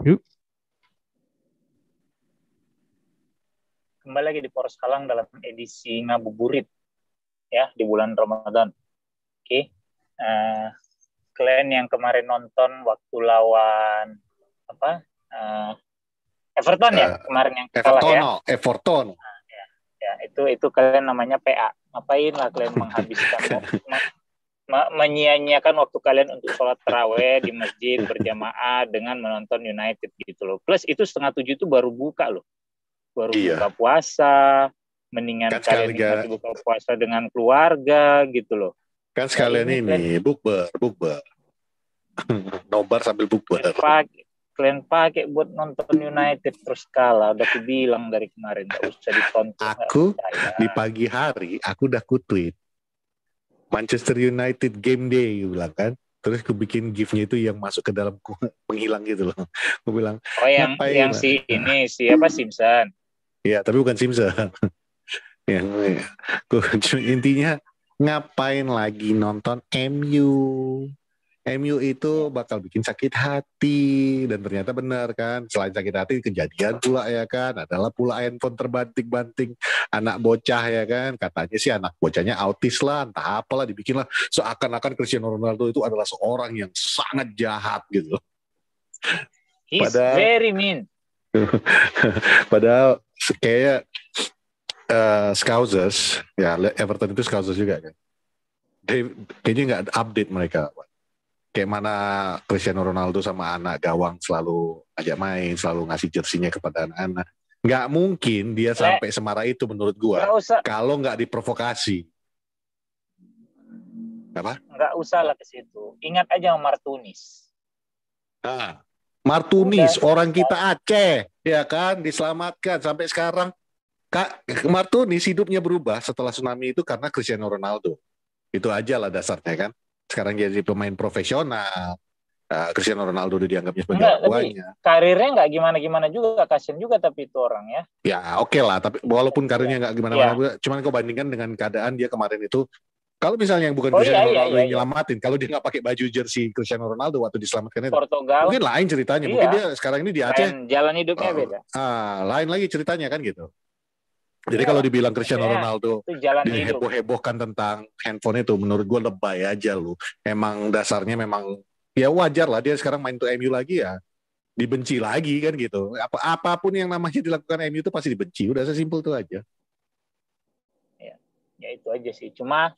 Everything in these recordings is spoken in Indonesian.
Yuk. Kembali lagi di Poros Kalang dalam edisi ngabuburit ya di bulan Ramadan. Oke. Kalian yang kemarin nonton waktu lawan Everton ya kemarin yang kalah ya. Everton. Ya, itu kalian namanya PA. Ngapain lah kalian menghabiskan menyia-nyiakan waktu kalian untuk sholat taraweh di masjid berjamaah dengan menonton United gitu loh. Plus itu 6:30 itu baru buka loh. Buka puasa, mendingan kan kalian nikmati buka puasa dengan keluarga gitu loh. Kan sekalian ini bukber. Nobar sambil bukber. Kalian pakai buat nonton United terus kalah. Udah aku bilang dari kemarin gak usah ditonton. Aku di pagi hari aku udah tweet Manchester United game day bilang kan. Terus aku bikin gif-nya itu yang masuk ke dalam menghilang gitu loh. Aku bilang, yang siapa Simpson. Ya, tapi bukan Simpson. Intinya ngapain lagi nonton MU? MU itu bakal bikin sakit hati, dan ternyata benar kan. Selain sakit hati, kejadian pula ya kan, adalah pula handphone terbanting-banting anak bocah ya kan. Katanya sih anak bocahnya autis lah, entah apalah, dibikin lah seakan-akan Cristiano Ronaldo itu adalah seorang yang sangat jahat gitu. He's very mean. Padahal kayak Scousers, ya Everton itu Scousers juga kan. Kayaknya nggak update mereka. Kayak mana Cristiano Ronaldo sama anak gawang selalu ajak main, selalu ngasih jersinya kepada anak-anak. Nggak mungkin dia sampai semarah itu menurut gua kalau nggak diprovokasi. Apa? Nggak usah lah ke situ. Ingat aja Martunis. Martunis, orang kita Aceh, ya kan, diselamatkan sampai sekarang. Martunis hidupnya berubah setelah tsunami itu karena Cristiano Ronaldo. Itu aja lah dasarnya kan. Sekarang jadi pemain profesional. Cristiano Ronaldo dianggapnya sebagai orang tuanya. Karirnya nggak gimana-gimana juga, kasian juga tapi itu orang ya. Ya oke lah, tapi walaupun karirnya nggak gimana-mana, cuman kau bandingkan dengan keadaan dia kemarin itu. Kalau misalnya yang bukan Cristiano Ronaldo yang nyelamatin, kalau dia nggak pakai baju jersey Cristiano Ronaldo waktu diselamatkan itu, Portugal, mungkin lain ceritanya. Mungkin dia sekarang ini di Aceh. Jalan hidupnya beda. Lain lagi ceritanya kan gitu. Jadi kalau dibilang Cristiano Ronaldo diheboh-hebohkan tentang handphone itu, menurut gue lebay aja lu. Emang dasarnya memang ya wajar lah dia sekarang main untuk MU lagi ya, dibenci lagi kan gitu. Apapun yang namanya dilakukan MU itu pasti dibenci. Udah sesimpel itu aja. Ya itu aja sih. Cuma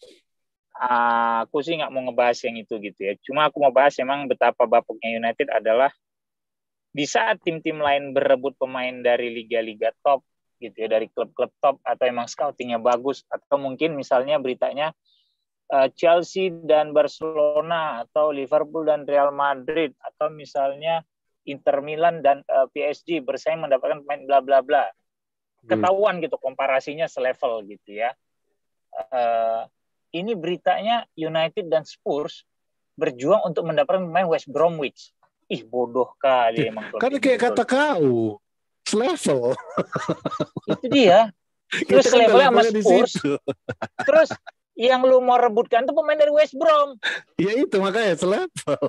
aku sih nggak mau ngebahas yang itu gitu ya. Cuma aku mau bahas emang betapa bapuknya United adalah di saat tim-tim lain berebut pemain dari liga-liga top gitu ya, dari klub-klub top, atau emang scoutingnya bagus, atau mungkin misalnya beritanya Chelsea dan Barcelona, atau Liverpool dan Real Madrid, atau misalnya Inter Milan dan PSG bersaing mendapatkan pemain bla bla bla. Ketahuan gitu komparasinya selevel gitu ya. Ini beritanya United dan Spurs berjuang untuk mendapatkan pemain West Bromwich. Ih, bodoh kali emang. Karena kayak kata kau, selevel. Itu dia. Terus levelnya sama Spurs. Terus yang lu mau rebutkan tuh pemain dari West Brom. Ya itu makanya selevel.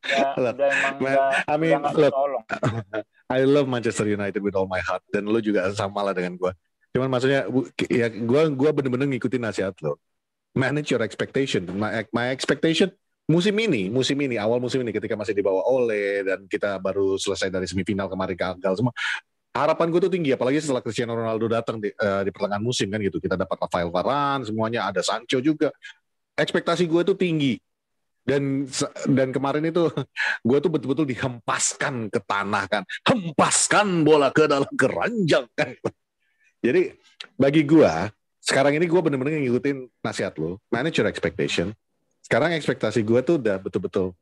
Ya, udah emang udah tolong. I love Manchester United with all my heart, dan lu juga sama lah dengan gue. Cuman maksudnya ya gue bener-bener ngikutin nasihat lo. Manage your expectation. My expectation musim ini awal musim ini ketika masih dibawa Ole dan kita baru selesai dari semifinal kemarin gagal semua. Harapan gue tuh tinggi, apalagi setelah Cristiano Ronaldo datang di pertengahan musim kan gitu. Kita dapat Rafael Varane, semuanya ada Sancho juga. Ekspektasi gue tuh tinggi. Dan kemarin itu gue tuh betul-betul dihempaskan ke tanah kan. Hempaskan bola ke dalam keranjang kan. Jadi bagi gue, sekarang ini gue bener-bener ngikutin nasihat lo. Manage your expectation. Sekarang ekspektasi gue tuh udah betul-betul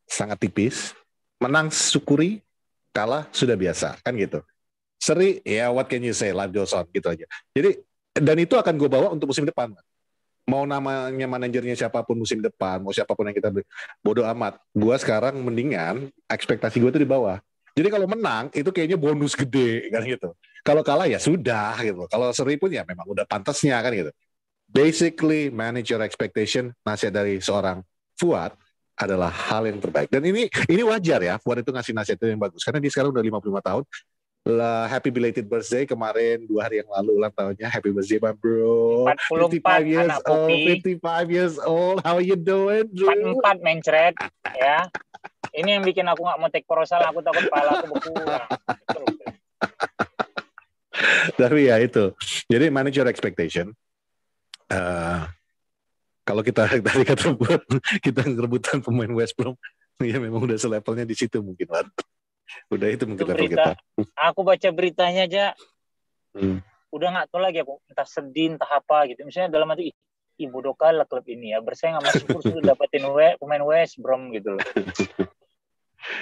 sangat tipis. Menang syukuri, kalah sudah biasa kan gitu. Seri, ya what can you say, life goes on gitu aja. Jadi, dan itu akan gue bawa untuk musim depan. Mau namanya manajernya siapapun musim depan, mau siapapun yang kita beli, bodo amat. Gue sekarang mendingan ekspektasi gue tuh di bawah. Jadi kalau menang itu kayaknya bonus gede kan gitu. Kalau kalah ya sudah gitu. Kalau seri pun ya memang udah pantasnya kan gitu. Basically manage your expectation, nasihat dari seorang Fuad. adalah hal yang terbaik. Dan ini wajar ya, Fuad itu ngasih nasihat yang bagus. Karena dia sekarang udah 55 tahun. Lah, happy belated birthday kemarin 2 hari yang lalu ulang tahunnya. Happy birthday, my bro. 44 anak Popi. 55 years old. How are you doing, Drew? 44 mencret, ya. Ini yang bikin aku nggak mau take proposal. Aku takut kepala aku berkurang. Tapi ya itu. Jadi manage your expectation. Kalau kita tadi kata kita ngerebutan pemain West Brom, ya memang udah selevelnya di situ mungkin lah. Udah itu mungkin level kita. Aku baca beritanya aja, udah nggak tahu lagi aku entah sedih entah apa gitu. Misalnya dalam arti ibu dokal klub ini ya bersaing sama Spurs sudah dapetin pemain West Brom gitu loh.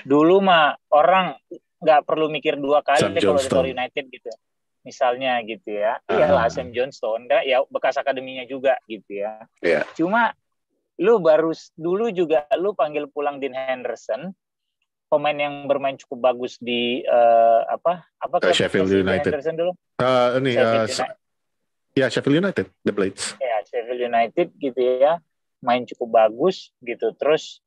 Dulu mah orang nggak perlu mikir 2 kali kalau di United gitu. Misalnya gitu ya, iyalah Sam Johnstone, ya bekas akademinya juga gitu ya. Yeah. Cuma lu dulu juga lu panggil pulang Dean Henderson, pemain yang bermain cukup bagus di Sheffield United. Henderson dulu. Sheffield United, The Blades. Ya, Sheffield United gitu ya, main cukup bagus gitu, terus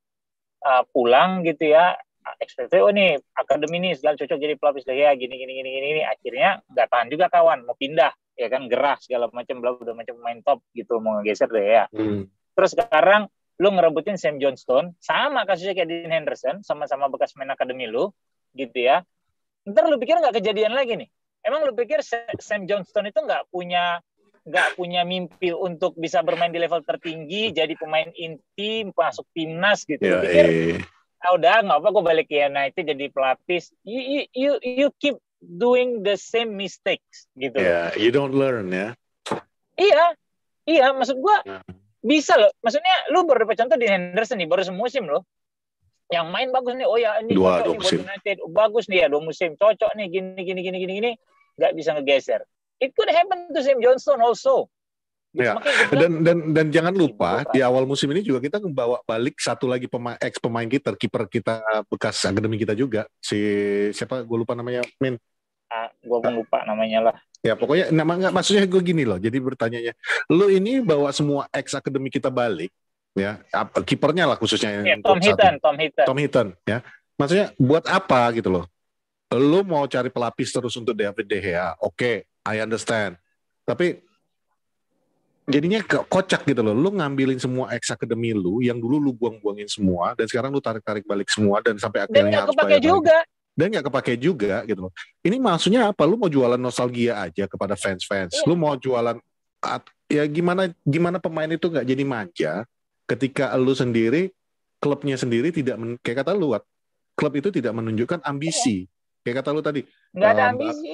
pulang gitu ya. Ekspektasi nih akademi nih segala cocok jadi pelapis ya gini akhirnya nggak tahan juga kawan mau pindah ya kan gerah segala macam udah macam pemain top gitu mau ngegeser deh ya. Terus sekarang lu ngerebutin Sam Johnstone sama kasusnya kayak Dean Henderson sama-sama bekas main akademi lu gitu ya. Ntar lu pikir nggak kejadian lagi nih? Emang lu pikir Sam Johnstone itu nggak punya mimpi untuk bisa bermain di level tertinggi jadi pemain inti masuk timnas gitu? Lu pikir udah nggak apa gue balik ke United jadi pelapis, you keep doing the same mistakes gitu. You don't learn ya. Iya maksud gue bisa loh, maksudnya lu baru dapat contoh di Henderson nih baru semusim loh yang main bagus nih, ini dua musim United bagus nih ya 2 musim cocok nih gini nggak bisa ngegeser. It could happen to Sam Johnstone also. Ya. Dan jangan lupa di awal musim ini juga kita membawa balik satu lagi pemain kita, kiper kita bekas akademi kita juga, si siapa gue lupa namanya gue lupa namanya lah ya pokoknya maksudnya gue gini loh, jadi bertanyanya lu ini bawa semua ex akademi kita balik ya, kipernya lah khususnya Tom Heaton ya, maksudnya buat apa gitu loh, lu mau cari pelapis terus untuk David De Gea, oke, I understand, tapi jadinya kocak gitu loh. Lu ngambilin semua ex akademi lu yang dulu lu buang-buangin semua dan sekarang lu tarik-tarik balik semua dan sampai akhirnya harus bayar juga. Dan nggak kepake juga gitu loh. Ini maksudnya apa? Lu mau jualan nostalgia aja kepada fans-fans. Lu mau jualan ya gimana pemain itu nggak jadi manja ketika lu sendiri, klubnya sendiri tidak kayak kata lu, klub itu tidak menunjukkan ambisi. Kayak kata lu tadi, nggak ada ambisi.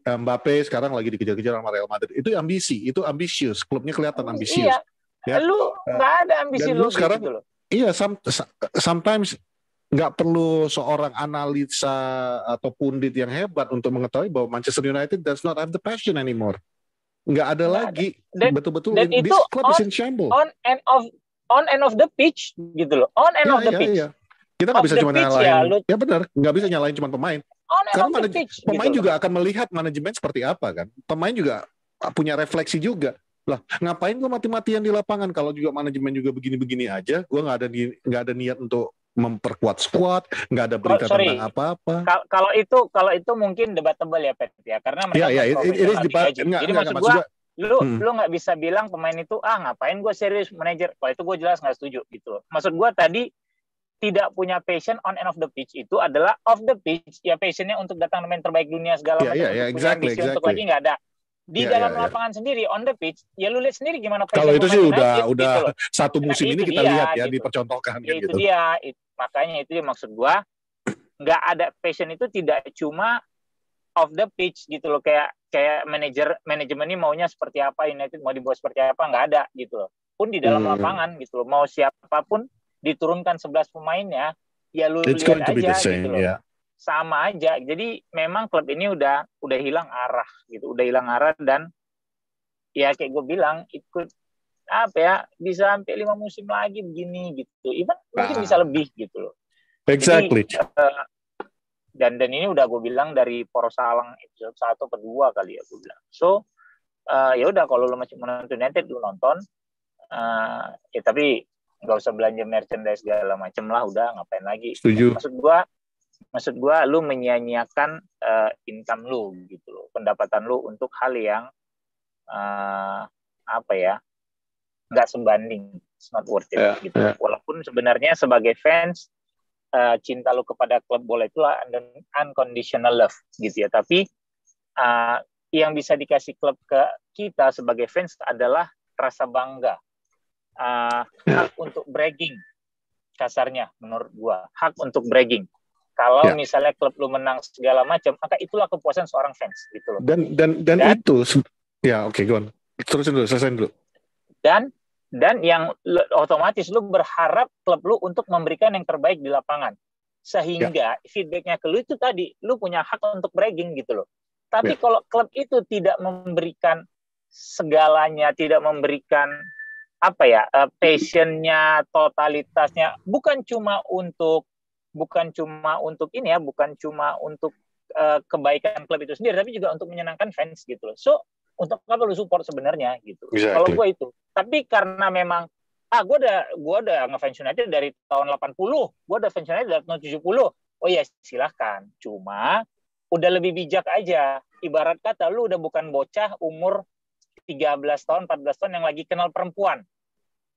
Mbappe sekarang lagi dikejar-kejar sama Real Madrid. Itu ambisi, itu ambisius. Klubnya kelihatan ambisius. Ya? Lu nggak ada ambisi lu sekarang. Gitu loh. Iya, sometimes nggak perlu seorang analisa atau pundit yang hebat untuk mengetahui bahwa Manchester United does not have the passion anymore. Nggak ada lagi. Betul-betul this club is in shambles. On and off the pitch gitu loh. On and off the pitch. Iya. Kita nggak bisa cuma nyalain. Ya benar, nggak bisa nyalain cuma pemain. Karena pemain juga akan melihat manajemen seperti apa kan. Pemain juga punya refleksi juga. Lah, ngapain gue mati-matian di lapangan kalau juga manajemen juga begini-begini aja. Gue nggak ada niat untuk memperkuat squad, nggak ada berita tentang apa-apa. Kalau itu mungkin debatable ya Pet ya, karena mereka jadi maksud gue, lu nggak bisa bilang pemain itu ngapain gue serius manajer. Kalau itu gue jelas nggak setuju gitu. Maksud gue tadi tidak punya passion on and off the pitch itu adalah off the pitch ya, passionnya untuk datang pemain terbaik dunia segala macam, exactly. Untuk lagi nggak ada di dalam lapangan sendiri on the pitch ya, lu lihat sendiri gimana kalau itu sih udah gitu satu musim ini kita lihat ya gitu. Dipercontohkan ya, gitu. Itu dia makanya itu maksud gua, nggak ada passion itu tidak cuma off the pitch gitu loh, kayak manajemen ini maunya seperti apa, United mau dibawa seperti apa, nggak ada gitu loh. Pun di dalam lapangan gitu loh, mau siapapun diturunkan 11 pemainnya, ya lu lihat aja gitu loh. Yeah. Sama aja. Jadi memang klub ini udah hilang arah gitu. Udah hilang arah dan ya kayak gue bilang ikut bisa sampai 5 musim lagi begini gitu. Even mungkin bisa lebih gitu loh. Exactly. Jadi, dan ini udah gue bilang dari Porosalang episode 1 ke 2 kali ya gue bilang. So ya udah kalau lu masih menonton United lu nonton. Ya tapi nggak usah belanja merchandise segala macem lah, udah ngapain lagi. Setuju. Maksud gua lu menyia-nyiakan income lu gitu loh, pendapatan lu untuk hal yang apa ya, nggak sebanding, it's not worth it gitu. Walaupun sebenarnya sebagai fans cinta lu kepada klub bola itu unconditional love gitu ya, tapi yang bisa dikasih klub ke kita sebagai fans adalah rasa bangga, hak untuk bragging, kasarnya menurut gua, hak untuk bragging. Kalau misalnya klub lu menang segala macam, maka itulah kepuasan seorang fans gitu loh. Dan itu ya oke, go on. Terusin dulu, selesai dulu. Dan yang otomatis lu berharap klub lu untuk memberikan yang terbaik di lapangan. Sehingga feedbacknya ke lu itu tadi, lu punya hak untuk bragging gitu loh. Tapi kalau klub itu tidak memberikan segalanya, tidak memberikan passionnya, totalitasnya, bukan cuma untuk ini ya, bukan cuma untuk kebaikan klub itu sendiri, tapi juga untuk menyenangkan fans gitu loh. So, untuk apa lu support sebenarnya gitu. Exactly. Kalau gue itu. Tapi karena memang gue udah ngefans United dari tahun 80, gue udah fans United dari tahun 70. Oh ya, silahkan. Cuma udah lebih bijak aja. Ibarat kata lu udah bukan bocah umur 13 tahun, 14 tahun yang lagi kenal perempuan.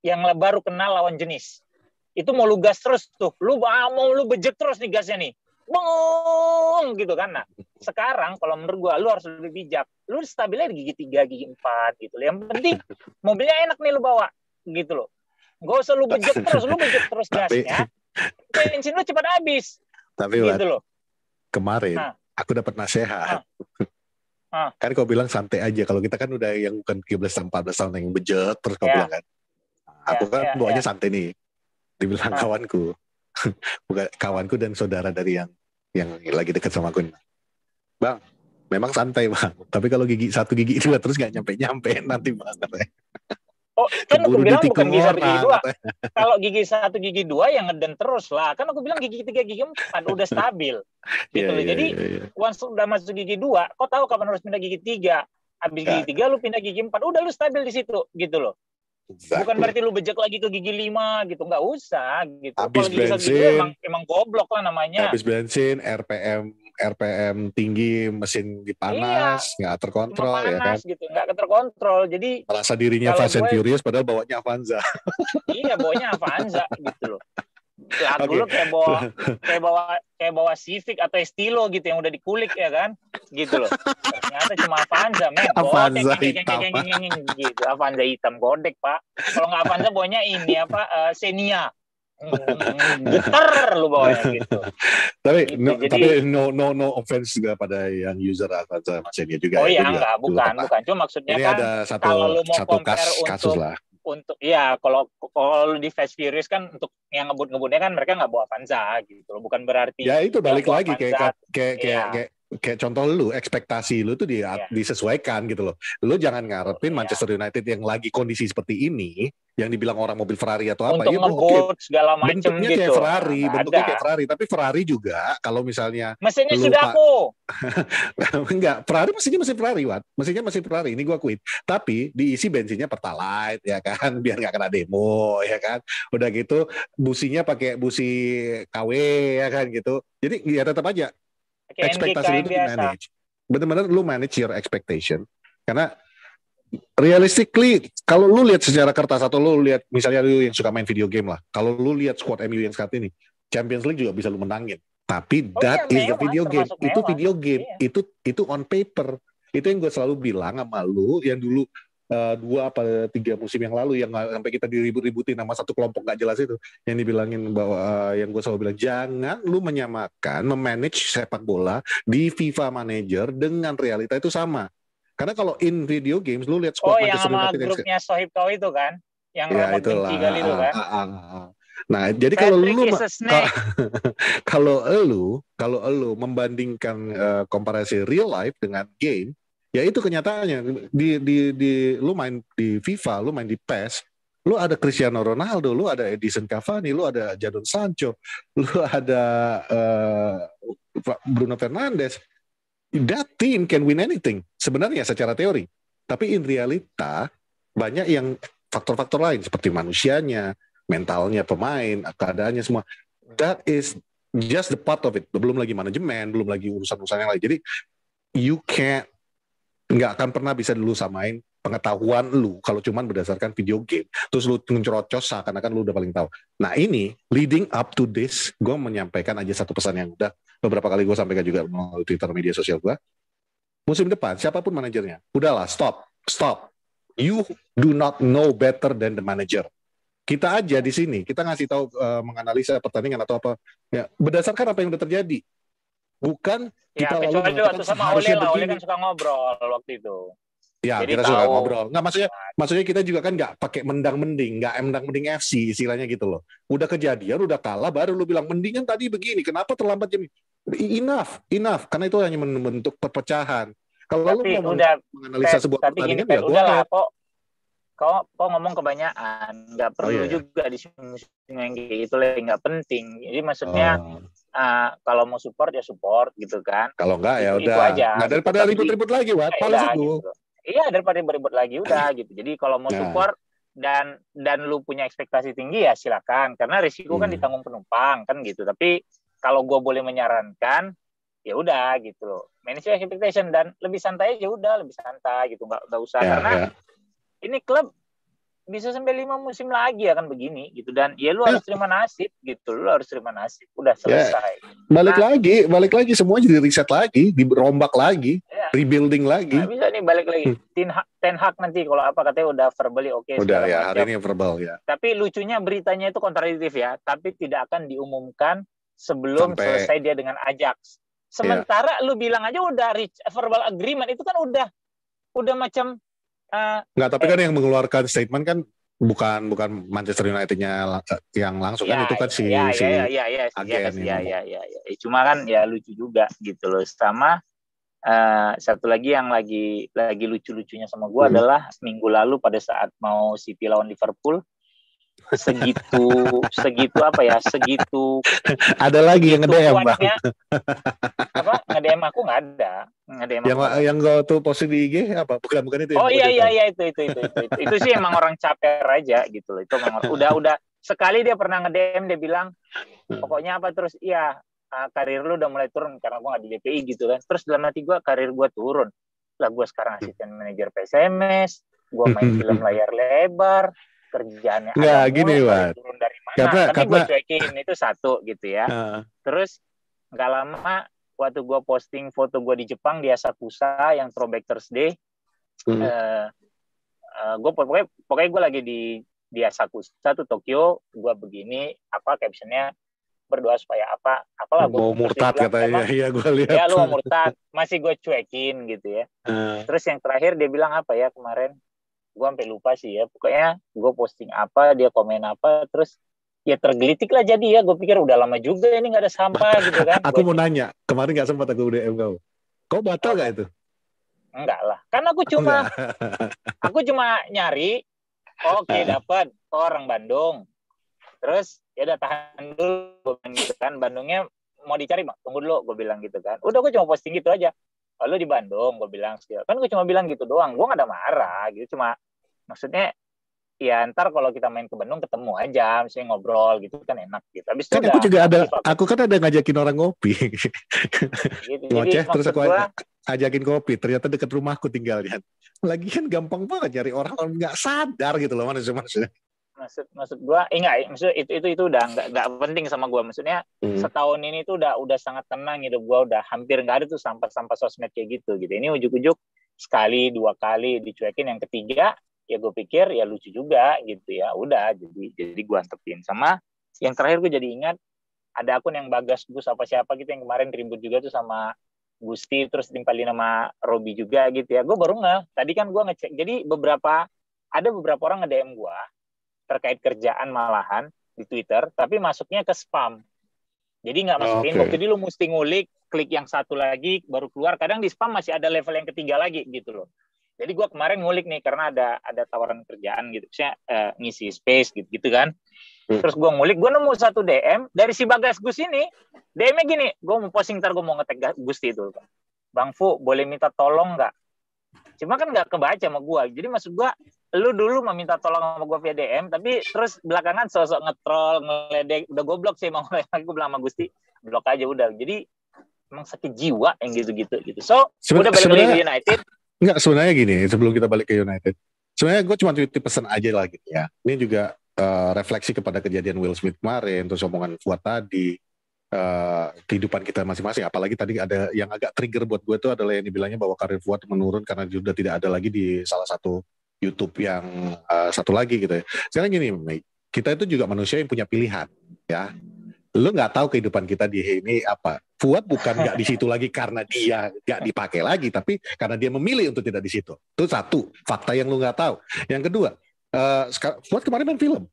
Yang baru kenal lawan jenis. Itu mau lu gas terus tuh. Mau lu bejek terus nih gasnya nih. Bong gitu kan. Nah, sekarang kalau menurut gua lu harus lebih bijak. Lu stabilnya di gigi 3, gigi 4 gitu. Yang penting mobilnya enak nih lu bawa gitu loh. Gak usah lu bejek terus gasnya. Bensin lu cepat habis. Tapi gitu loh. Kemarin aku dapat nasihat. Kan kau bilang santai aja. Kalau kita kan udah yang bukan 13-14 tahun yang bejek terus kau bilang kan. Aku kan bawanya santai nih. Dibilang kawanku. Bukan kawanku dan saudara dari yang lagi dekat sama aku. Bang, memang santai bang. Tapi kalau satu gigi dua terus gak nyampe nanti banget. Oh, kan aku bilang bukan gigi 1, gigi 2. Kalau gigi 1, gigi 2 yang ngeden terus lah. Kan aku bilang gigi 3, gigi 4 udah stabil. Gitu loh. Jadi once udah masuk gigi 2, kau tahu kapan harus pindah gigi 3. Habis gigi 3 lu pindah gigi 4, udah lu stabil di situ gitu loh. Exactly. Bukan berarti lu bejek lagi ke gigi 5 gitu, nggak usah gitu. Habis bensin, emang goblok lah namanya. Habis bensin, RPM tinggi, mesin dipanas, nggak terkontrol panas, ya kan? Gitu, nggak terkontrol. Jadi merasa dirinya Fast and Furious padahal bawanya Avanza. Iya, bawanya Avanza gitu loh. Lagu lu kayak bawa Civic atau Estilo gitu yang udah dikulik ya kan, gitu loh. Ternyata cuma Avanza, men. Avanza hitam. Gitu, Avanza hitam godek pak. Kalau nggak Avanza bawanya ini Xenia. Getar lu bawanya gitu. Tapi gitu, tapi no offense juga pada yang user Avanza Xenia juga. Oh iya enggak, bukan. Cuma maksudnya ini kan ada kalau lu mau compare kasus lah. Untuk kalau di Fast Furious kan untuk yang ngebut-ngebutnya kan mereka nggak bawa Avanza gitu loh, bukan berarti ya itu balik lagi kayak contoh lu, ekspektasi lu tuh disesuaikan gitu loh. Lu jangan ngarepin Manchester United yang lagi kondisi seperti ini yang dibilang orang mobil Ferrari atau apa untuk ngebut segala macam bentuknya gitu. Kayak Ferrari, bentuknya kayak Ferrari, tapi Ferrari juga kalau misalnya mesinnya sudah aku enggak, Ferrari mesin Ferrari, Wat. Mesinnya mesin Ferrari, ini gua akuin. Tapi diisi bensinnya Pertalite ya kan, biar nggak kena demo ya kan. Udah gitu businya pakai busi KW ya kan gitu. Jadi ya tetap aja ekspektasi lu itu di-manage. Benar-benar lu manage your expectation. Karena realistically kalau lu lihat secara kertas atau lu lihat misalnya lu yang suka main video game lah. Kalau lu lihat squad MU yang saat ini, Champions League juga bisa lu menangin. Tapi that is the video game. Itu video game. Itu on paper. Itu yang gue selalu bilang sama lu yang dulu 2 apa 3 musim yang lalu yang sampai kita diribut-ributin sama satu kelompok gak jelas itu, yang dibilangin bahwa yang gue selalu bilang jangan lu menyamakan memanage sepak bola di FIFA Manager dengan realita itu sama. Karena kalau in video games lu lihat squad Manchester United yang sama grupnya Sohib kau itu kan yang Roman benci kali itu kan. Nah, jadi kalau lu membandingkan komparasi real life dengan game, ya itu kenyataannya. Lu main di FIFA, lu main di PES, lu ada Cristiano Ronaldo, lu ada Edison Cavani, lu ada Jadon Sancho, lu ada Bruno Fernandes. That team can win anything sebenarnya secara teori. Tapi in realita banyak yang faktor-faktor lain seperti manusianya, mentalnya pemain, keadaannya semua. That is just the part of it. Belum lagi manajemen, belum lagi urusan-urusan yang lain. Jadi you nggak akan pernah bisa dulu samain pengetahuan lu kalau cuman berdasarkan video game. Terus lu ngerocos seakan-akan lu udah paling tahu. Nah ini, leading up to this, gue menyampaikan aja satu pesan yang udah beberapa kali gue sampaikan juga melalui Twitter, media sosial gue. Musim depan, siapapun manajernya, udahlah, stop. You do not know better than the manager. Kita aja di sini, kita ngasih tahu menganalisa pertandingan atau apa, ya, berdasarkan apa yang udah terjadi. Bukan kita ya, lalu mengatakan seharusnya begini. Ole kan suka ngobrol waktu itu. Ya, jadi kita suka ngobrol. Nggak, maksudnya kita juga kan nggak pakai mendang-mending, nggak mendang-mending FC istilahnya gitu loh. Udah kejadian, udah kalah, baru lu bilang mendingan tadi begini. Kenapa terlambat jam? Enough. Karena itu hanya membentuk perpecahan. Kalau lu mau menganalisa sebuah pertandingan, ya udahlah kok ngomong kebanyakan, nggak perlu juga di sini yang gitu lah, nggak penting. Jadi maksudnya kalau mau support ya support gitu kan. Kalau enggak ya udah. Nggak daripada ribut-ribut lagi, Wat. Pales itu. Gitu. Iya, daripada ribut lagi udah gitu. Jadi kalau mau support dan lu punya ekspektasi tinggi ya silakan, karena risiko kan ditanggung penumpang kan gitu. Tapi kalau gue boleh menyarankan ya udah gitu loh. Manage expectation dan lebih santai aja udah, lebih santai gitu, nggak usah karena ini klub bisa sampai 5 musim lagi akan begini gitu, dan ya lu harus terima nasib gitu, udah selesai. Balik lagi semuanya jadi riset lagi, dirombak lagi, rebuilding lagi. Nah, bisa nih balik lagi. Ten Hag nanti kalau apa katanya udah verbally oke. Udah ya, hari ini verbal ya. Tapi lucunya beritanya itu kontradiktif ya, tapi tidak akan diumumkan sebelum selesai dia dengan Ajax. Sementara lu bilang aja udah reach verbal agreement, itu kan udah macam nggak, tapi kan yang mengeluarkan statement kan bukan Manchester United-nya yang langsung kan, itu kan si agen. Cuma kan ya lucu juga gitu loh. Sama satu lagi yang lagi lucu-lucunya sama gue adalah minggu lalu pada saat mau City lawan Liverpool, segitu ada lagi yang nge-DM Bang. Apa nge-DM aku nggak ada yang gue tuh posting di IG apa bukan itu. Itu sih emang orang caper aja gitu loh. Itu emang udah sekali dia pernah nge-DM, dia bilang pokoknya apa terus karir lu udah mulai turun karena gue nggak di DPI gitu kan. Terus dalam hati gue, karir gue turun lah, gue sekarang asisten manajer PSMS, gue main film layar lebar, kerjaannya nggak gini Pak, turun dari mana, tapi gue cuekin itu satu gitu ya. Terus nggak lama waktu gue posting foto gue di Jepang di Asakusa yang Throwback Thursday, gue pokoknya gue lagi di Asakusa tuh Tokyo, gue begini apa captionnya, berdoa supaya apalah mau murtad katanya. Iya gue lihat ya, lu mau murtad, masih gue cuekin gitu ya. Terus yang terakhir dia bilang apa ya kemarin, gue sampai lupa sih ya, pokoknya gue posting apa, dia komen apa, terus ya tergelitik lah jadi ya, gue pikir udah lama juga ini nggak ada sampah gitu kan. Aku mau nanya, kemarin nggak sempat aku DM kau batal nggak itu? Enggak lah, kan aku cuma nyari, dapat orang Bandung, terus ya udah tahan dulu, gue bilang gitu kan, Bandungnya mau dicari Bang, tunggu dulu, gue bilang gitu kan. Udah gue cuma posting gitu aja, lalu di Bandung, gue bilang kan gue cuma bilang gitu doang, gue nggak ada marah gitu, cuma maksudnya ya ntar kalau kita main ke Bandung ketemu aja, misalnya ngobrol gitu kan enak gitu. Habis kan itu aku juga aku kan ada ngajakin orang ngopi, gitu. Ngoceh terus aku ajakin kopi, ternyata dekat rumahku tinggalnya. Lagian gampang banget nyari orang nggak sadar gitu loh maksudnya. Maksud gue, maksud itu udah nggak penting sama gue. Maksudnya setahun ini tuh udah sangat tenang hidup gue, udah hampir nggak ada tuh sampah sosmed kayak gitu. Ini ujuk-ujuk sekali 2 kali dicuekin, yang ketiga ya gue pikir ya lucu juga gitu ya. Udah jadi gue antepin. Sama yang terakhir gue jadi ingat ada akun yang Bagas Gus apa siapa gitu yang kemarin ribut juga tuh sama Gusti, terus timpalin sama Robi juga gitu ya. Gue baru tadi kan gue ngecek. Jadi ada beberapa orang nge-DM gue terkait kerjaan malahan di Twitter, tapi masuknya ke spam. Jadi nggak masuk inbox. Jadi lu mesti ngulik, klik yang satu lagi, baru keluar. Kadang di spam masih ada level yang ketiga lagi gitu loh. Jadi gue kemarin ngulik nih, karena ada tawaran kerjaan gitu. Misalnya ngisi space gitu kan. Terus gue ngulik, gue nemu satu DM dari si Bagas Gus ini. DM-nya gini, gue mau posting, ntar gue mau nge-tag Gusti itu. Bang Fu, boleh minta tolong nggak? Cuma kan nggak kebaca sama gue. Jadi maksud gue, lu dulu meminta tolong sama gue via DM, tapi terus belakangan sosok ngetrol, ngeledek, udah goblok sih emang. Gue bilang sama Gusti, blok aja udah. Jadi emang sakit jiwa yang gitu-gitu gitu. So, udah balik lagi ke United. Enggak, sebenarnya gini, sebelum kita balik ke United. Sebenarnya gue cuma titip pesan aja lah gitu ya. Ini juga refleksi kepada kejadian Will Smith kemarin, terus omongan Fuad tadi, kehidupan kita masing-masing. Apalagi tadi ada yang agak trigger buat gue tuh adalah yang dibilangnya bahwa karir Fuad menurun karena dia sudah tidak ada lagi di salah satu YouTube yang satu lagi gitu ya. Sekarang gini, kita itu juga manusia yang punya pilihan, ya. Lu nggak tahu kehidupan kita di ini apa. Fuad bukan nggak di situ lagi karena dia nggak dipakai lagi, tapi karena dia memilih untuk tidak di situ. Itu satu fakta yang lu nggak tahu. Yang kedua, Fuad kemarin main film,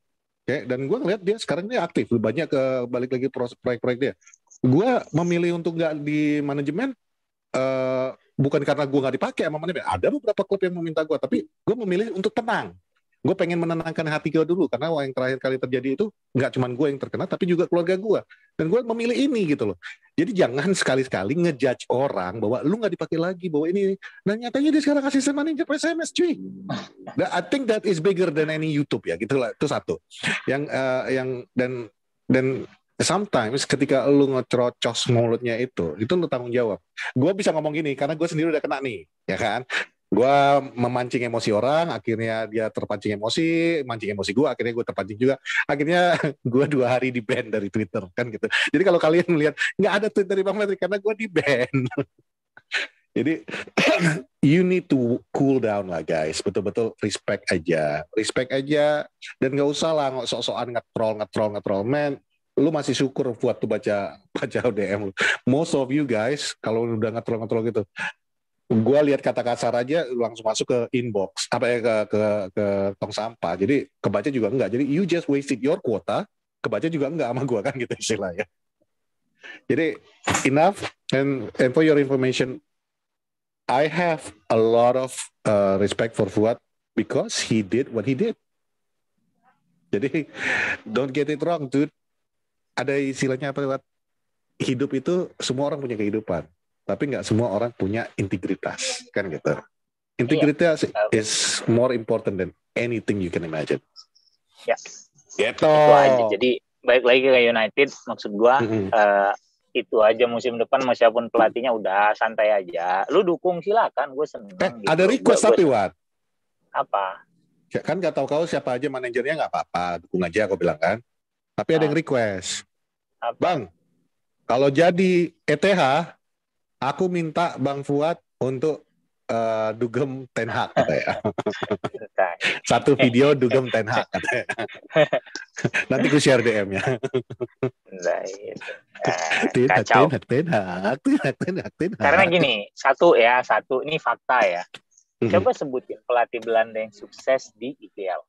okay? Dan gue ngeliat dia sekarang ini aktif, banyak balik lagi proyek-proyek dia. Gue memilih untuk nggak di manajemen. Bukan karena gue nggak dipakai sama manajemen. Ada beberapa klub yang meminta gue, tapi gue memilih untuk tenang. Gue pengen menenangkan hati gue dulu, karena yang terakhir kali terjadi itu nggak cuma gue yang terkena, tapi juga keluarga gue. Dan gue memilih ini gitu loh. Jadi jangan sekali-sekali ngejudge orang bahwa lu nggak dipakai lagi, bahwa ini. Dan nyatanya dia sekarang asisten manajer PSMS, cuy. I think that is bigger than any YouTube ya, gitulah. Itu satu. Dan sometimes ketika lu ngecerocos mulutnya itu lu tanggung jawab. Gue bisa ngomong gini karena gue sendiri udah kena nih, ya kan? Gue memancing emosi orang, akhirnya dia terpancing emosi, mancing emosi gue, akhirnya gue terpancing juga. Akhirnya gue 2 hari di ban dari Twitter, kan gitu. Jadi kalau kalian melihat nggak ada tweet dari Bang Patrick karena gue di ban. Jadi you need to cool down lah guys, betul-betul respect aja, dan nggak usah lah sok-sokan ngetrol, man. Lu masih syukur buat tuh baca DM lu. Most of you guys kalau udah ngetrol gitu, gue lihat kata kasar aja langsung masuk ke inbox ke tong sampah. Jadi kebaca juga enggak. Jadi you just wasted your quota, kebaca juga enggak sama gue, kan gitu istilahnya. Jadi enough. And for your information, I have a lot of respect for Fuad because he did what he did. Jadi don't get it wrong, dude. Ada istilahnya apa, Fuad? Hidup itu semua orang punya kehidupan, tapi nggak semua orang punya integritas, kan gitu. Integritas is more important than anything you can imagine. Ya. Gitu. Itu aja. Jadi balik lagi ke United, maksud gua itu aja musim depan meskipun pelatihnya udah santai aja. Lu dukung silakan, gue seneng. Gitu. Ada request tapi Wat. Apa? Ya, kan nggak tahu kau siapa aja manajernya, nggak apa-apa, dukung aja aku bilang kan. Tapi ada yang request. Apa? Bang, kalau jadi ETH, aku minta Bang Fuad untuk dugem Ten Hag katanya. Satu video dugem Ten Hag katanya. Nanti ku share DM-nya. Kacau. Ten Hag. Karena gini, satu ini fakta ya. Coba sebutin pelatih Belanda yang sukses di IPL.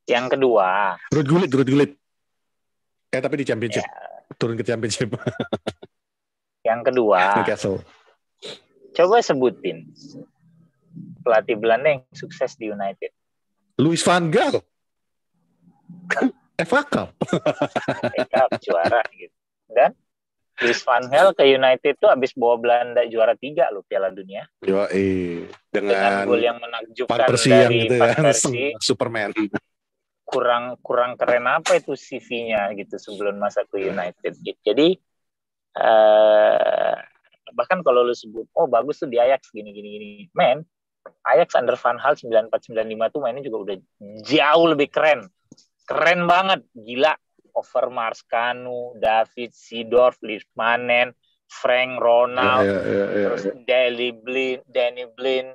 Yang kedua, Ruud Gullit. Tapi di Championship. Turun ke Championship. Yang kedua, Newcastle. Coba sebutin pelatih Belanda yang sukses di United. Louis van Gaal. FA Cup. FA Cup juara gitu. Dan Louis van Gaal ke United tuh habis bawa Belanda juara 3 loh Piala Dunia. Dengan gol yang menakjubkan dari dari Van Persie, Superman. Kurang keren apa itu CV-nya gitu sebelum masa ke United. Jadi bahkan kalau lu sebut bagus tuh di Ajax gini. Men, Ajax under Van Gaal 94-95 tuh mainnya juga udah jauh lebih keren. Keren banget, gila. Overmars, Kanu, David Seedorf, Liedmanen, Frank Ronald, terus Danny Blind,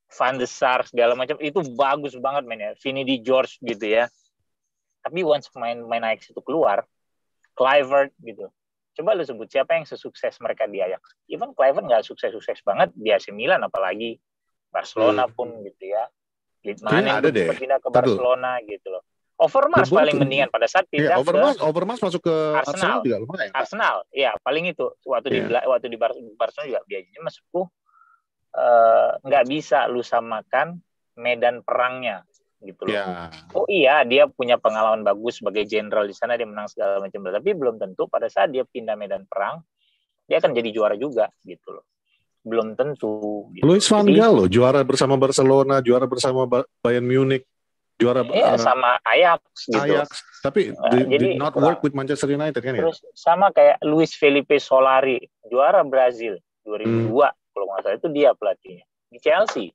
Van de Sar, segala macam itu bagus banget mainnya. Vinny Di George gitu ya. Tapi once main Ajax itu keluar, Kluivert gitu. Coba lu sebut siapa yang sesukses mereka di Ajax. Even Kluivert nggak sukses banget di AC Milan, apalagi Barcelona pun gitu ya. Liedmanen tuh pindah ke Barcelona gitu loh. Overmars paling mendingan pada saat pindah ke Overmars masuk ke Arsenal juga lumayan. Arsenal, ya paling itu waktu di Barcelona juga biasanya masukku nggak bisa lu samakan medan perangnya gitu loh. Dia punya pengalaman bagus sebagai jenderal di sana, dia menang segala macam, tapi belum tentu pada saat dia pindah medan perang dia akan jadi juara juga gitu loh. Belum tentu. Gitu. Luis van Gaal loh, juara bersama Barcelona, juara bersama Bayern Munich, juara sama Ajax gitu. Ajax, tapi did not work with Manchester United kan ya. Terus sama kayak Luis Felipe Solari, juara Brazil 2002 kalau nggak salah, itu dia pelatihnya di Chelsea,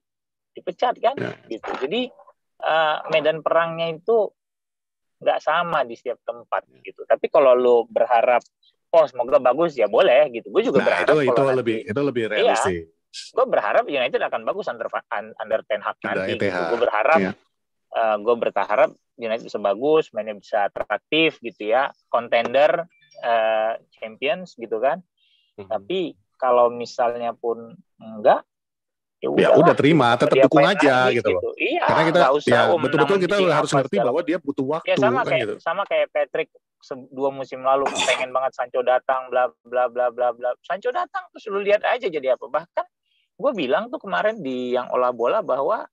dipecat kan gitu. Jadi medan perangnya itu nggak sama di setiap tempat gitu. Tapi kalau lo berharap semoga bagus ya boleh gitu. Gue juga berharap itu lebih realistis. Gue berharap United akan bagus under Ten Hag nanti. Gitu. Gue berharap United bisa bagus, mainnya bisa atraktif gitu ya, contender, Champions gitu kan. Tapi kalau misalnya pun enggak, ya udah terima, tetap dukung aja gitu loh. Iya, karena kita betul-betul kita harus ngerti bahwa dia butuh waktu. Sama kayak Patrick 2 musim lalu pengen banget Sancho datang, bla bla bla bla bla. Sancho datang terus lu lihat aja jadi apa. Bahkan gue bilang tuh kemarin di yang olah bola bahwa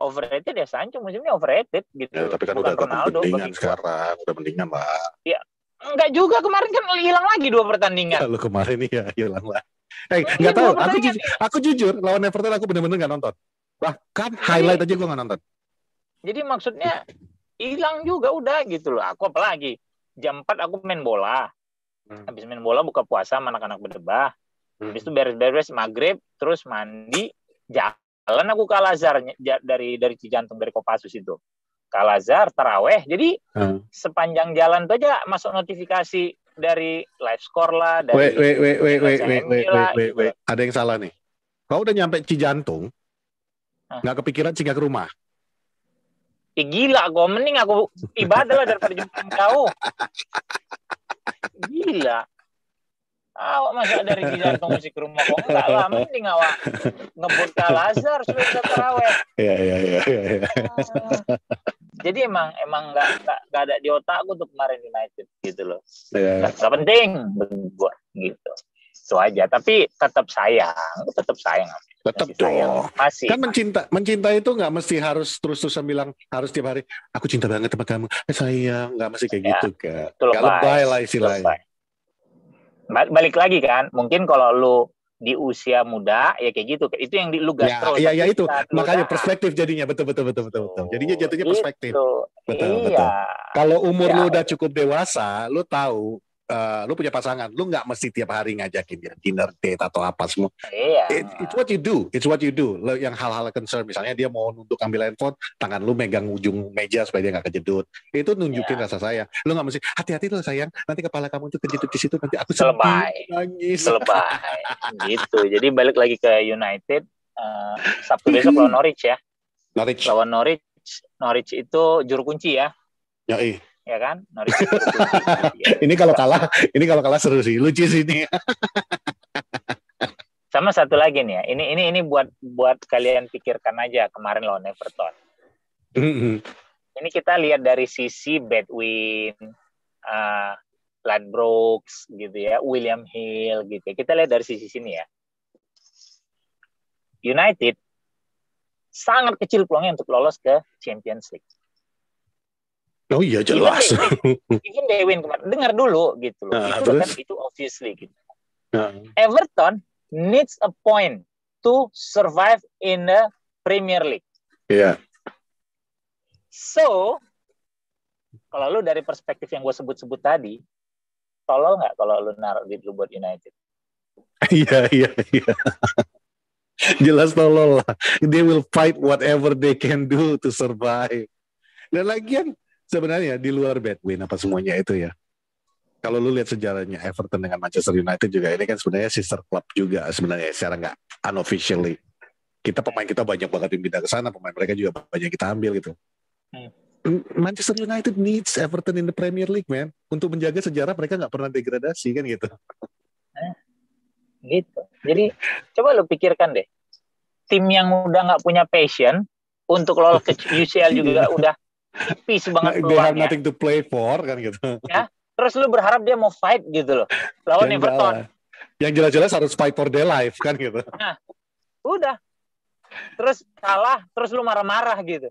overrated ya Sancho musimnya overrated gitu. Ya, tapi kan udah mendingan sekarang, udah mendingan lah. Ya, enggak juga, kemarin kan hilang lagi 2 pertandingan. Kalau kemarin ya hilang lah. Nggak tahu, aku jujur lawan Everton aku benar-benar nggak nonton. Bahkan highlight aja gue nggak nonton. Jadi maksudnya hilang juga udah gitu loh. Aku apalagi jam 4 aku main bola. Habis main bola buka puasa sama anak-anak berdebah. Habis itu beres-beres maghrib, terus mandi, jalan aku ke Al-Azhar dari Cijantung, dari Kopassus itu. Ke Al-Azhar, taraweh. Jadi sepanjang jalan tuh aja masuk notifikasi dari live score lah, dari wait. Ada yang salah nih. Kau udah nyampe Cijantung, nggak kepikiran singgah ke rumah? Gila, gue mending aku ibadah lah daripada jemput kau. Gila. Awak masa dari Cijantung mesti ke rumah kok? Enggak lah, mending awak ngebut ke Al-Azhar sudah bisa taraweh. Iya. Jadi emang nggak ada di otakku untuk kemarin United gitu loh. Nggak penting buat gitu. Itu aja. Tapi tetap sayang. Tetap dong. Masih. Kan mencinta itu nggak mesti harus terus-terusan bilang harus tiap hari aku cinta banget sama kamu. Sayang, nggak mesti kayak gitu kan. Nggak lebay lah istilahnya. Balik lagi kan. Mungkin kalau lu di usia muda ya kayak gitu, itu yang lu gas terus. Iya itu makanya perspektif jadinya betul. Jadinya jatuhnya perspektif. Betul. Kalau umur lu udah cukup dewasa, lu tahu lu punya pasangan, lu nggak mesti tiap hari ngajakin dia dinner date atau apa semua. It's what you do. Yang hal-hal concern, misalnya dia mau untuk ambil handphone, tangan lu megang ujung meja supaya dia nggak kejedut. Itu nunjukin rasa sayang. Lu nggak mesti hati-hati lo sayang, nanti kepala kamu tuh kejedut di situ, nanti aku sedih, nangis. Selebay. Gitu. Jadi balik lagi ke United, Sabtu besok lawan Norwich ya. Lawan Norwich itu juru kunci ya. Ya kan? Norwich itu juru kunci. Ini kalau kalah seru sih, lucu sih ini. Sama satu lagi nih ya. Ini buat kalian pikirkan aja kemarin lawan Everton. Ini kita lihat dari sisi Bedwin, Ladbrokes gitu ya, William Hill gitu. Kita lihat dari sisi sini ya. United sangat kecil peluangnya untuk lolos ke Champions League. Oh iya jelas. Even they win kemarin. Dengar dulu gitu loh. Itu obviously gitu. Everton needs a point to survive in the Premier League. Iya. So, kalau lu dari perspektif yang gue sebut-sebut tadi, tolol nggak kalau lu naruh duit lu buat United? Iya. Jelas tolol lah. They will fight whatever they can do to survive. Dan lagian sebenarnya di luar Bedwin apa semuanya itu ya. Kalau lu lihat sejarahnya Everton dengan Manchester United juga, ini kan sebenarnya sister club juga sebenarnya secara nggak unofficially. Pemain kita banyak banget yang pindah ke sana, pemain mereka juga banyak kita ambil gitu. Manchester United needs Everton in the Premier League, man. Untuk menjaga sejarah mereka nggak pernah degradasi kan gitu. Gitu. Jadi coba lu pikirkan deh, tim yang udah nggak punya passion untuk lolos ke UCL juga udah tipis banget peluangnya. They have nothing to play for kan gitu. Ya. Terus lu berharap dia mau fight gitu loh lawan Everton. Yang jelas-jelas harus fight for their life kan gitu. Nah, udah. Terus kalah, terus lu marah-marah gitu.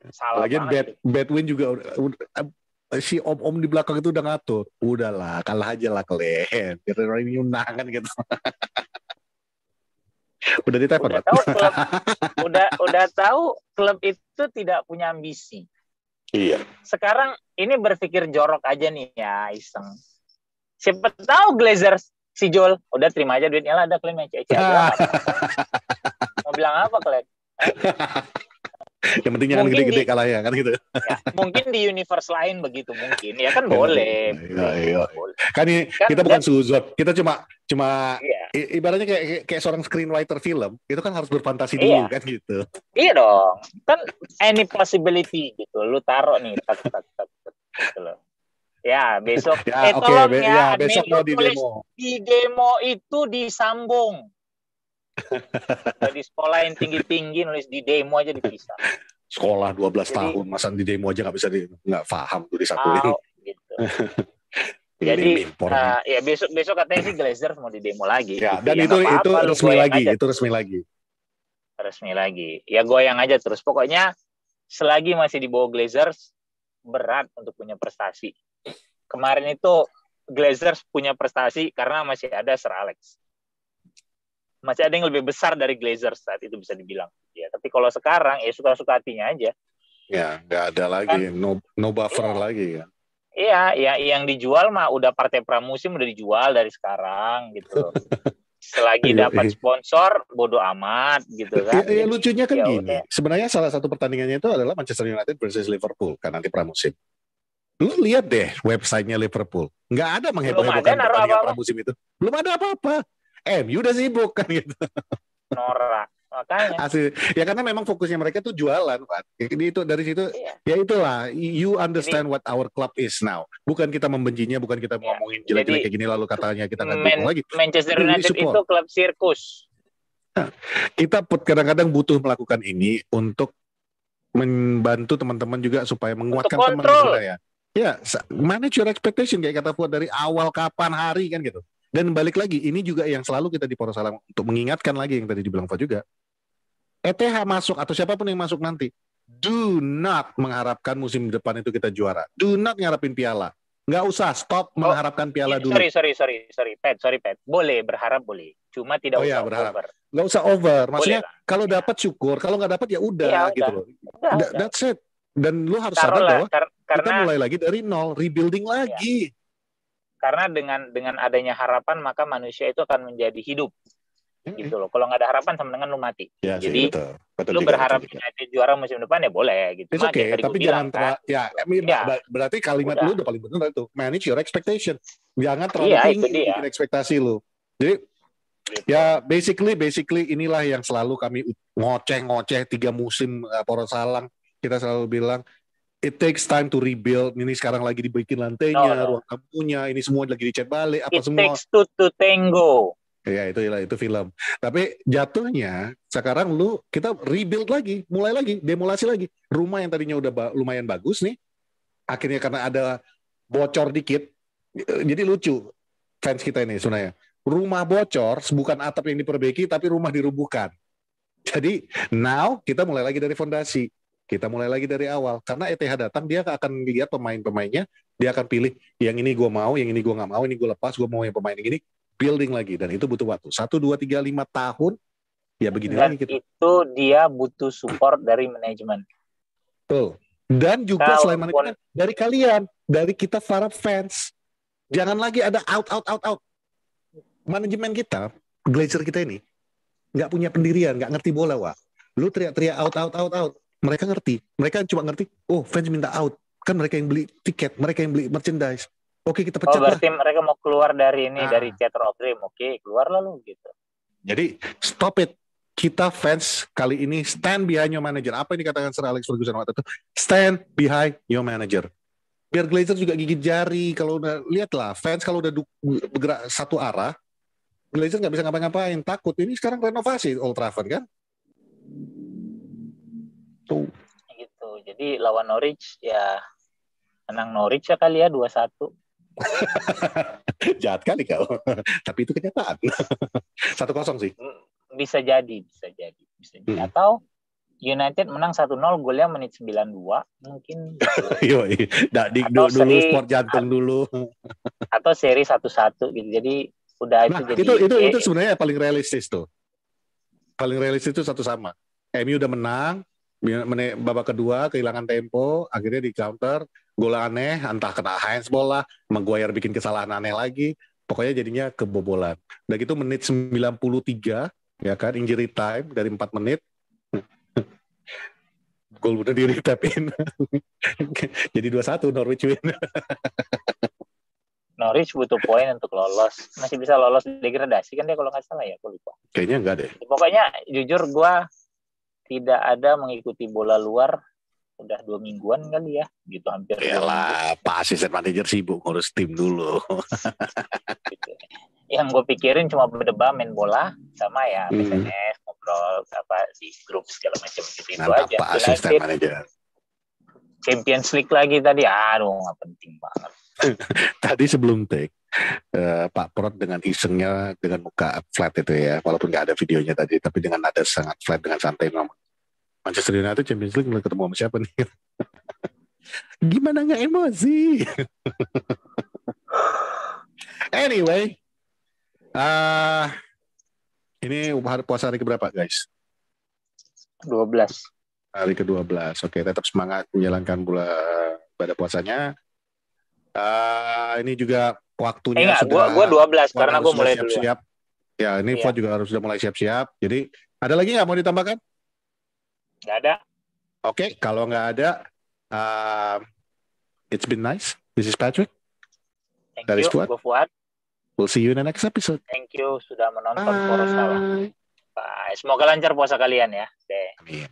Salah. Lagian bad win juga si om-om di belakang itu udah ngatur. Udahlah, kalah aja lah kalian. Biar ini undangan gitu. Udah ditelepon, Udah Pak. tahu klub udah tahu klub itu tidak punya ambisi. Iya. Sekarang ini berpikir jorok aja nih ya, iseng. Siapa tahu Glazers si Joel udah terima aja duitnya lah, ada klaim yang cece aja. Mau bilang apa kalian? Yang penting jangan gede-gede kalah ya kan gitu. Ya, mungkin di universe lain begitu mungkin ya kan boleh. Iya. Kan ini kita bukan suzon, kita cuma ibaratnya kayak seorang screenwriter film itu kan harus berfantasi dulu kan gitu. Iya dong, kan any possibility gitu, lu taruh nih gitu loh. Ya besok, tolong ya, besok mau di demo. Di demo itu disambung. Di sekolah yang tinggi-tinggi nulis di demo aja dipisah. Sekolah 12 tahun masa di demo aja nggak bisa nggak paham tuh disatuin. Gitu. Jadi ya besok katanya sih Glazers mau di demo lagi. Ya, gitu. dan ya, itu resmi lagi. Ya goyang aja terus. Pokoknya selagi masih di bawah Glazers berat untuk punya prestasi. Kemarin itu Glazers punya prestasi karena masih ada Sir Alex. Masih ada yang lebih besar dari Glazers saat itu bisa dibilang. Ya, tapi kalau sekarang ya suka-suka hatinya aja. Ya, nggak ada lagi, kan? no buffer lagi ya. Iya, ya yang dijual mah udah partai pramusim udah dijual dari sekarang gitu. Selagi dapat sponsor bodo amat gitu kan. Ya, lucunya kan gini. Sebenarnya salah satu pertandingannya itu adalah Manchester United versus Liverpool kan nanti pramusim. Lu lihat deh websitenya Liverpool. Nggak ada mengheboh-hebohkan pertandingan pramusim itu. Belum ada apa-apa. MU udah sibuk kan gitu. Norak. Makanya. Asli. Ya karena memang fokusnya mereka tuh jualan, Pak. Itu dari situ ya itulah you understand what our club is now. Bukan kita membencinya, bukan kita ngomongin jelek-jelek kayak gini lalu katanya kita nggak dukung lagi. Manchester United itu klub sirkus. Nah, kita kadang-kadang butuh melakukan ini untuk membantu teman-teman juga supaya menguatkan teman-teman ya. Ya, manage your expectation kayak kata Fuad dari awal kapan hari kan gitu. Dan balik lagi, ini juga yang selalu kita di Poros Salam untuk mengingatkan lagi yang tadi dibilang Fuad juga. ETH masuk atau siapapun yang masuk nanti, do not mengharapkan musim depan itu kita juara. Do not ngarapin piala. Nggak usah stop mengharapkan piala dulu. Sorry, Pet. Boleh, berharap boleh. Cuma tidak usah over. Nggak usah over. Maksudnya kalau dapat syukur, kalau nggak dapat ya udah gitu loh. That's it. Dan lu harus sadar bahwa kita mulai lagi dari nol, rebuilding lagi. Karena dengan adanya harapan maka manusia itu akan menjadi hidup. Gitu loh. Kalau nggak ada harapan sama dengan lu mati. Ya, jadi betul lu berharap United juara musim depan ya boleh gitu. Tapi jangan berarti kalimat lu udah paling benar itu. Manage your expectation. Jangan terlalu tinggi bikin ekspektasi lu. Jadi ya basically inilah yang selalu kami ngoceh 3 musim Poros Salang. Kita selalu bilang it takes time to rebuild. Ini sekarang lagi dibikin lantainya, ruang tamunya, ini semua lagi dicat balik, semua. It takes two to tango. Ya itu film. Tapi jatuhnya sekarang kita rebuild lagi, mulai lagi, demolasi lagi. Rumah yang tadinya udah lumayan bagus nih, akhirnya karena ada bocor dikit, jadi lucu fans kita ini sebenarnya. Rumah bocor, bukan atap yang diperbaiki, tapi rumah dirubuhkan. Jadi now kita mulai lagi dari fondasi. Kita mulai lagi dari awal. Karena ETH datang, dia akan lihat pemain-pemainnya, dia akan pilih yang ini gue mau, yang ini gue nggak mau, ini gue lepas, gue mau yang pemain yang ini. Building lagi, dan itu butuh waktu 1, 2, 3, 5 tahun ya begini dan lagi gitu. Itu dia butuh support dari manajemen. Betul. Dan juga selain manajemen dari kalian, dari kita para fans, jangan lagi ada out. Manajemen kita, Glazer kita ini nggak punya pendirian, nggak ngerti bola, Wak. Lu teriak-teriak out. Mereka ngerti, mereka cuma ngerti, fans minta out, kan mereka yang beli tiket, mereka yang beli merchandise. Oke, kita pecat lah. Berarti mereka mau keluar dari ini, dari Theater of Dream. Oke, keluar lah lu gitu. Jadi, stop it. Kita fans kali ini stand behind your manager. Apa yang dikatakan Sir Alex Ferguson waktu itu? Stand behind your manager. Biar Glazer juga gigit jari. Kalau udah, lihatlah, fans kalau udah bergerak satu arah, Glazer nggak bisa ngapa-ngapain. Takut. Ini sekarang renovasi Old Trafford, kan? Tuh. Gitu. Jadi, lawan Norwich, ya menang Norwich ya kali ya, 2-1. Jahat kali kau. Tapi itu kenyataan. 1-0 sih. Bisa jadi. Atau United menang 1-0, golnya menit 92 mungkin. Yoi, dulu sport jantung dulu. Atau seri 1-1 gitu. Jadi udah Nah, itu jadi itu sebenarnya paling realistis tuh. Paling realistis itu satu sama. MU udah menang, babak kedua kehilangan tempo, akhirnya di counter, gol aneh, entah kena handsball lah, Maguire bikin kesalahan aneh lagi, pokoknya jadinya kebobolan. Udah gitu menit 93, ya kan, injury time dari 4 menit, gol udah di retapin. Jadi 2-1 Norwich win. Norwich butuh poin untuk lolos. Masih bisa lolos degradasi kan dia kalau nggak salah ya, aku lupa. Kayaknya enggak deh. Pokoknya jujur gue tidak ada mengikuti bola luar udah 2 mingguan kali ya, gitu hampir. Yalah, Pak asisten manajer sibuk ngurus tim dulu. Gitu. Yang gue pikirin cuma berdebat main bola sama ya SMS, ngobrol apa di grup segala macam gitu. Mantap, aja. Pak asisten manajer. Champions League lagi tadi, aduh nggak penting banget. Tadi sebelum take, Pak Prot dengan isengnya, dengan muka flat itu ya, walaupun nggak ada videonya tadi, tapi dengan nada sangat flat, dengan santai ngomong, Manchester United Champions League mulai ketemu sama siapa nih? Gimana nggak emosi? Anyway, ini puasa hari keberapa guys? 12. Hari ke-12. Oke, tetap semangat menjalankan pada puasanya. Ini juga waktunya sudah. Gue 12 karena gue mulai siap-siap. Ya, ini Fuad juga harus sudah mulai siap-siap. Jadi, ada lagi nggak mau ditambahkan? Nggak ada. Oke, kalau nggak ada, it's been nice. This is Patrick. Thank you, gue Fuad. We'll see you in the next episode. Thank you sudah menonton Porosawa. Bye. Semoga lancar puasa kalian ya. Amin.